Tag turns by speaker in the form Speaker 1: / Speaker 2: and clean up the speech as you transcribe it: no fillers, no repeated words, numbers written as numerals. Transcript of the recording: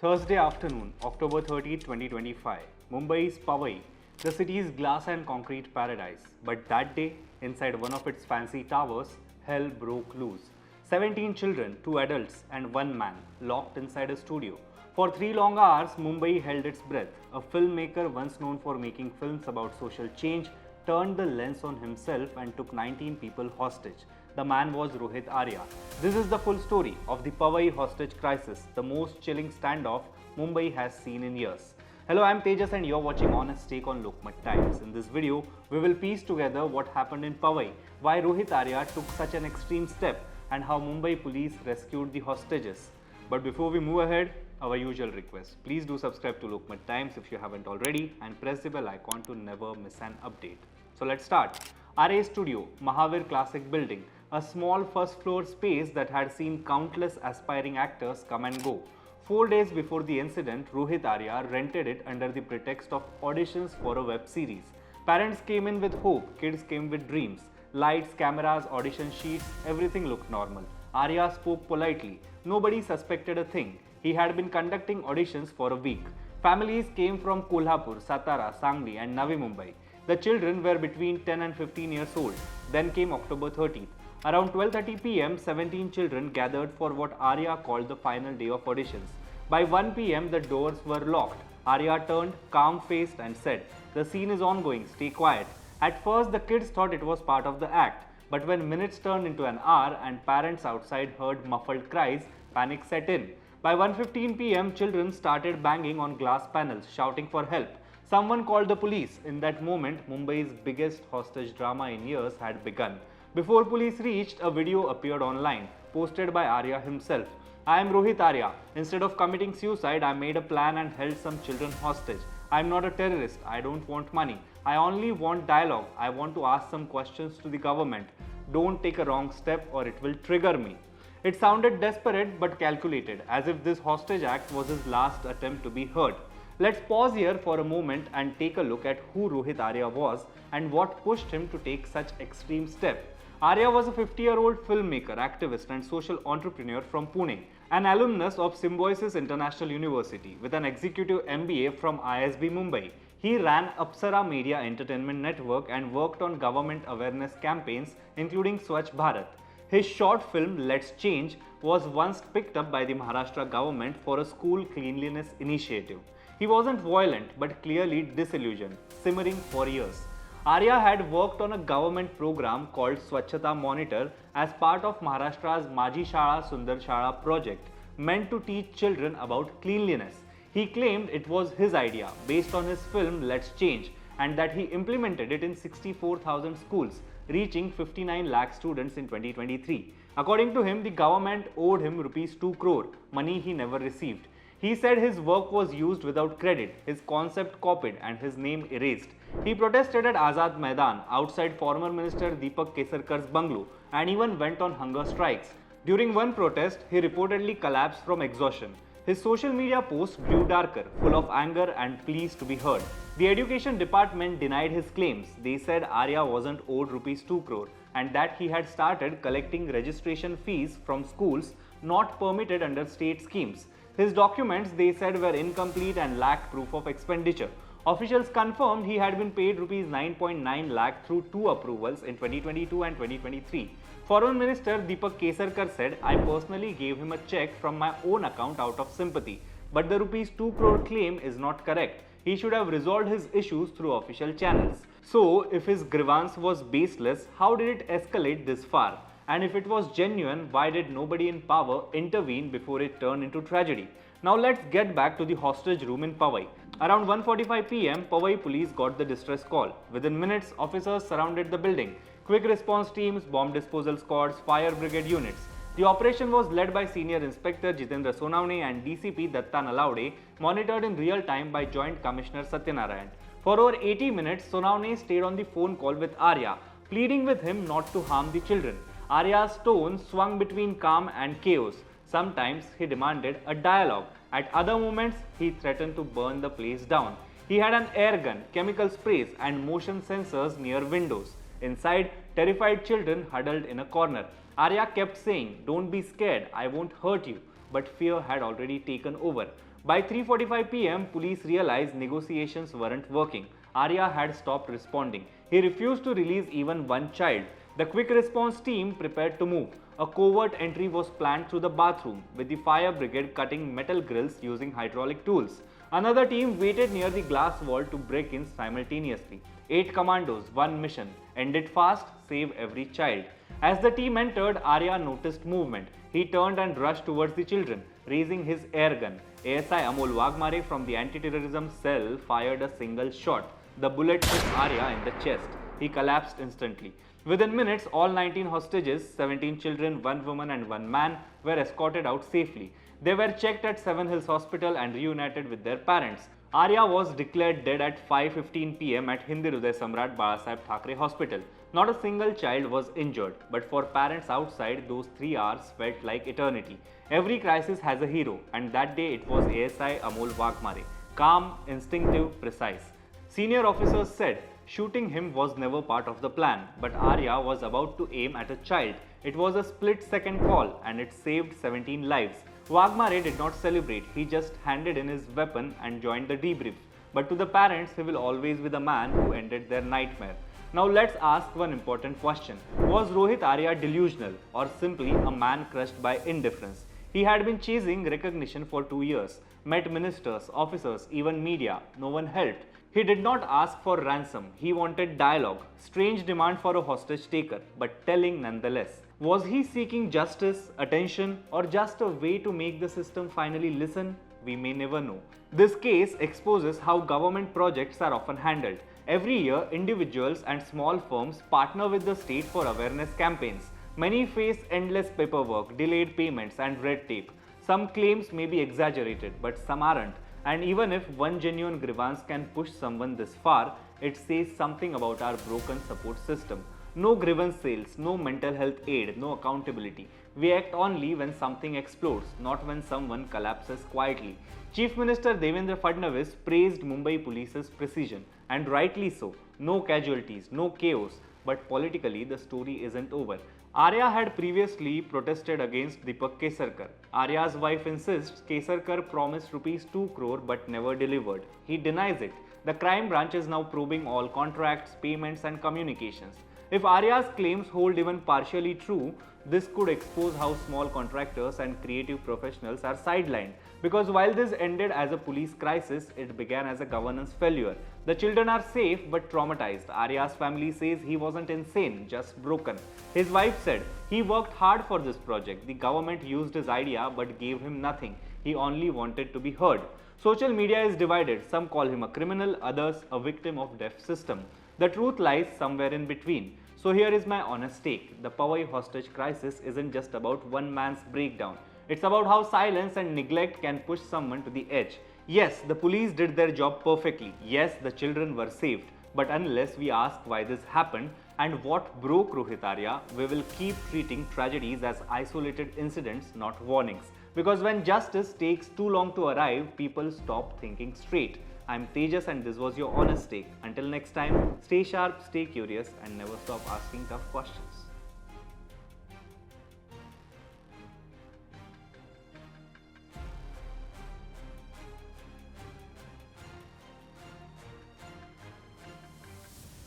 Speaker 1: Thursday afternoon, October 30, 2025, Mumbai's Powai, the city's glass and concrete paradise. But that day, inside one of its fancy towers, hell broke loose. 17 children, 2 adults, and 1 man locked inside a studio. For 3 long hours, Mumbai held its breath. A filmmaker once known for making films about social change turned the lens on himself and took 19 people hostage. The man was Rohit Arya. This is the full story of the Powai hostage crisis, the most chilling standoff Mumbai has seen in years. Hello, I'm Tejas and you're watching Honest Take on Lokmat Times. In this video, we will piece together what happened in Powai, why Rohit Arya took such an extreme step, and how Mumbai police rescued the hostages. But before we move ahead, our usual request. Please do subscribe to Lokmat Times if you haven't already and press the bell icon to never miss an update. So let's start. RA Studio, Mahavir Classic Building, a small first floor space that had seen countless aspiring actors come and go. 4 days before the incident, Rohit Arya rented it under the pretext of auditions for a web series. Parents came in with hope, kids came with dreams. Lights, cameras, audition sheets, everything looked normal. Arya spoke politely. Nobody suspected a thing. He had been conducting auditions for a week. Families came from Kolhapur, Satara, Sangli and Navi Mumbai. The children were between 10 and 15 years old. Then came October 30th. Around 12:30 p.m., 17 children gathered for what Arya called the final day of auditions. By 1 p.m., the doors were locked. Arya turned, calm-faced and said, "The scene is ongoing, stay quiet." At first, the kids thought it was part of the act. But when minutes turned into an hour and parents outside heard muffled cries, panic set in. By 1:15 p.m., children started banging on glass panels, shouting for help. Someone called the police. In that moment, Mumbai's biggest hostage drama in years had begun. Before police reached, a video appeared online, posted by Arya himself. "I am Rohit Arya. Instead of committing suicide, I made a plan and held some children hostage. I am not a terrorist. I don't want money. I only want dialogue. I want to ask some questions to the government. Don't take a wrong step or it will trigger me." It sounded desperate but calculated, as if this hostage act was his last attempt to be heard. Let's pause here for a moment and take a look at who Rohit Arya was and what pushed him to take such extreme step. Arya was a 50-year-old filmmaker, activist and social entrepreneur from Pune, an alumnus of Symbiosis International University with an executive MBA from ISB Mumbai. He ran Apsara Media Entertainment Network and worked on government awareness campaigns including Swachh Bharat. His short film Let's Change was once picked up by the Maharashtra government for a school cleanliness initiative. He wasn't violent but clearly disillusioned, simmering for years. Arya had worked on a government program called Swachhata Monitor as part of Maharashtra's Maji Shala Sundar Shala project, meant to teach children about cleanliness. He claimed it was his idea based on his film Let's Change and that he implemented it in 64,000 schools, reaching 59 lakh students in 2023. According to him, the government owed him rupees 2 crore, money he never received. He said his work was used without credit, his concept copied and his name erased. He protested at Azad Maidan outside former Minister Deepak Kesarkar's bungalow and even went on hunger strikes. During one protest, he reportedly collapsed from exhaustion. His social media posts grew darker, full of anger and pleas to be heard. The education department denied his claims. They said Arya wasn't owed rupees 2 crore and that he had started collecting registration fees from schools not permitted under state schemes. His documents, they said, were incomplete and lacked proof of expenditure. Officials confirmed he had been paid rupees 9.9 lakh through 2 approvals in 2022 and 2023. Foreign Minister Deepak Kesarkar said, "I personally gave him a check from my own account out of sympathy, but the rupees 2 crore claim is not correct. He should have resolved his issues through official channels." So, if his grievance was baseless, how did it escalate this far? And if it was genuine, why did nobody in power intervene before it turned into tragedy? Now let's get back to the hostage room in Powai. Around 1:45 p.m., Powai police got the distress call. Within minutes, officers surrounded the building. Quick response teams, bomb disposal squads, fire brigade units. The operation was led by Senior Inspector Jitendra Sonavne and DCP Datta Nalaude, monitored in real time by Joint Commissioner Satyanarayan. For over 80 minutes, Sonavne stayed on the phone call with Arya, pleading with him not to harm the children. Arya's tone swung between calm and chaos. Sometimes he demanded a dialogue. At other moments, he threatened to burn the place down. He had an air gun, chemical sprays and motion sensors near windows. Inside, terrified children huddled in a corner. Arya kept saying, "Don't be scared, I won't hurt you." But fear had already taken over. By 3:45 p.m., police realized negotiations weren't working. Arya had stopped responding. He refused to release even one child. The quick response team prepared to move. A covert entry was planned through the bathroom, with the fire brigade cutting metal grills using hydraulic tools. Another team waited near the glass wall to break in simultaneously. 8 commandos, one mission. End it fast, save every child. As the team entered, Arya noticed movement. He turned and rushed towards the children, raising his air gun. ASI Amol Wagmare from the anti-terrorism cell fired a single shot. The bullet hit Arya in the chest. He collapsed instantly. Within minutes, all 19 hostages, 17 children, 1 woman and 1 man, were escorted out safely. They were checked at Seven Hills Hospital and reunited with their parents. Arya was declared dead at 5:15 p.m. at Hindi Hriday Samrat Balasaheb Thackeray Hospital. Not a single child was injured, but for parents outside, those 3 hours felt like eternity. Every crisis has a hero, and that day it was ASI Amol Wagmare. Calm, instinctive, precise. Senior officers said shooting him was never part of the plan, but Arya was about to aim at a child. It was a split-second call, and it saved 17 lives. Wagmare did not celebrate, he just handed in his weapon and joined the debrief. But to the parents, he will always be the man who ended their nightmare. Now let's ask one important question. Was Rohit Arya delusional or simply a man crushed by indifference? He had been chasing recognition for 2 years, met ministers, officers, even media. No one helped. He did not ask for ransom. He wanted dialogue. Strange demand for a hostage taker, but telling nonetheless. Was he seeking justice, attention, or just a way to make the system finally listen? We may never know. This case exposes how government projects are often handled. Every year, individuals and small firms partner with the state for awareness campaigns. Many face endless paperwork, delayed payments, and red tape. Some claims may be exaggerated, but some aren't. And even if one genuine grievance can push someone this far, it says something about our broken support system. No grievance sales, no mental health aid, no accountability. We act only when something explodes, not when someone collapses quietly. Chief Minister Devendra Fadnavis praised Mumbai police's precision, and rightly so. No casualties, no chaos, but politically the story isn't over. Arya had previously protested against Deepak Kesarkar. Arya's wife insists Kesarkar promised rupees 2 crore but never delivered. He denies it. The crime branch is now probing all contracts, payments and communications. If Arya's claims hold even partially true, this could expose how small contractors and creative professionals are sidelined. Because while this ended as a police crisis, it began as a governance failure. The children are safe but traumatized. Arya's family says he wasn't insane, just broken. His wife said, he worked hard for this project. The government used his idea but gave him nothing. He only wanted to be heard. Social media is divided. Some call him a criminal, others a victim of deaf system. The truth lies somewhere in between. So here is my honest take. The Powai hostage crisis isn't just about one man's breakdown. It's about how silence and neglect can push someone to the edge. Yes, the police did their job perfectly. Yes, the children were saved. But unless we ask why this happened and what broke Rohit Arya, we will keep treating tragedies as isolated incidents, not warnings. Because when justice takes too long to arrive, people stop thinking straight. I'm Tejas and this was your honest take. Until next time, stay sharp, stay curious and never stop asking tough questions.